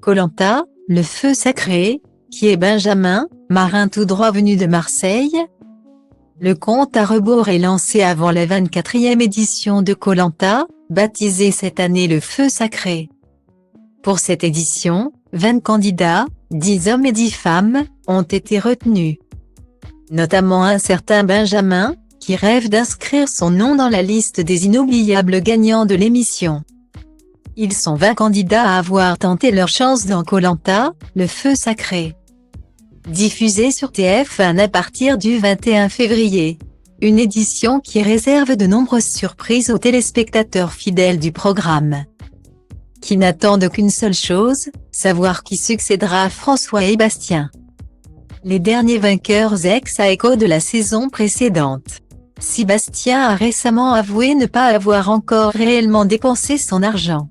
Koh-Lanta, le feu sacré, qui est Benjamin, marin tout droit venu de Marseille. Le compte à rebours est lancé avant la 24e édition de Koh-Lanta, baptisée cette année le feu sacré. Pour cette édition, 20 candidats, 10 hommes et 10 femmes, ont été retenus. Notamment un certain Benjamin, qui rêve d'inscrire son nom dans la liste des inoubliables gagnants de l'émission. Ils sont 20 candidats à avoir tenté leur chance dans Koh-Lanta, le feu sacré. Diffusé sur TF1 à partir du 21 février. Une édition qui réserve de nombreuses surprises aux téléspectateurs fidèles du programme, qui n'attendent qu'une seule chose, savoir qui succédera à François et Bastien, les derniers vainqueurs ex-aequo de la saison précédente. Si Bastien a récemment avoué ne pas avoir encore réellement dépensé son argent,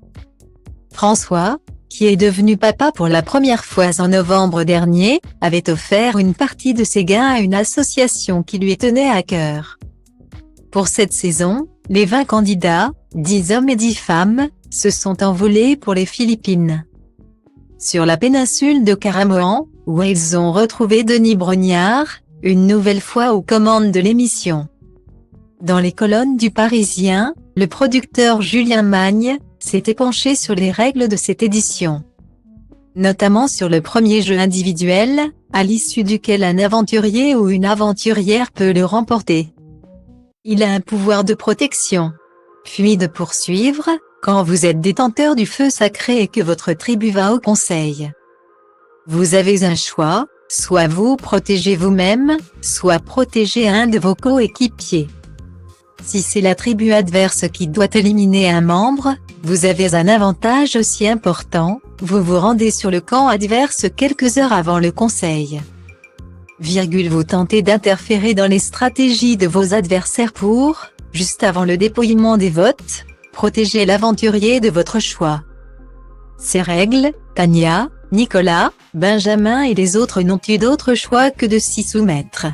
François, qui est devenu papa pour la première fois en novembre dernier, avait offert une partie de ses gains à une association qui lui tenait à cœur. Pour cette saison, les 20 candidats, 10 hommes et 10 femmes, se sont envolés pour les Philippines. Sur la péninsule de Caramoan, où ils ont retrouvé Denis Brognard, une nouvelle fois aux commandes de l'émission. Dans les colonnes du Parisien, le producteur Julien Magne s'était penché sur les règles de cette édition, notamment sur le premier jeu individuel, à l'issue duquel un aventurier ou une aventurière peut le remporter. Il a un pouvoir de protection, puis de poursuivre, quand vous êtes détenteur du feu sacré et que votre tribu va au conseil. Vous avez un choix, soit vous protégez vous-même, soit protéger un de vos coéquipiers. Si c'est la tribu adverse qui doit éliminer un membre, vous avez un avantage aussi important, vous vous rendez sur le camp adverse quelques heures avant le conseil. Vous tentez d'interférer dans les stratégies de vos adversaires pour, juste avant le dépouillement des votes, protéger l'aventurier de votre choix. Ces règles, Tania, Nicolas, Benjamin et les autres n'ont eu d'autre choix que de s'y soumettre.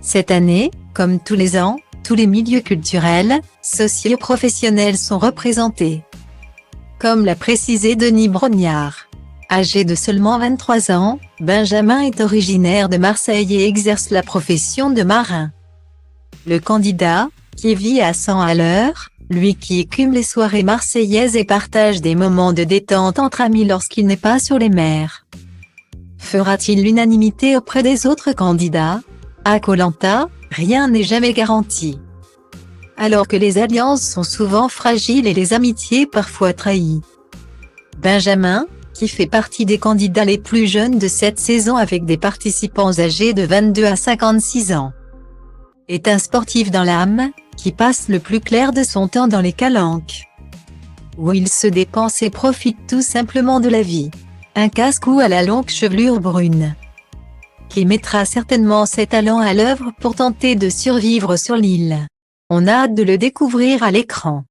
Cette année, comme tous les ans, tous les milieux culturels, socio-professionnels sont représentés. Comme l'a précisé Denis Brognard. Âgé de seulement 23 ans, Benjamin est originaire de Marseille et exerce la profession de marin. Le candidat, qui vit à 100 à l'heure, lui qui écume les soirées marseillaises et partage des moments de détente entre amis lorsqu'il n'est pas sur les mers. Fera-t-il l'unanimité auprès des autres candidats? À Koh-Lanta, rien n'est jamais garanti. Alors que les alliances sont souvent fragiles et les amitiés parfois trahies. Benjamin, qui fait partie des candidats les plus jeunes de cette saison avec des participants âgés de 22 à 56 ans, est un sportif dans l'âme, qui passe le plus clair de son temps dans les calanques, où il se dépense et profite tout simplement de la vie. Un casse-cou à la longue chevelure brune, qui mettra certainement ses talents à l'œuvre pour tenter de survivre sur l'île. On a hâte de le découvrir à l'écran.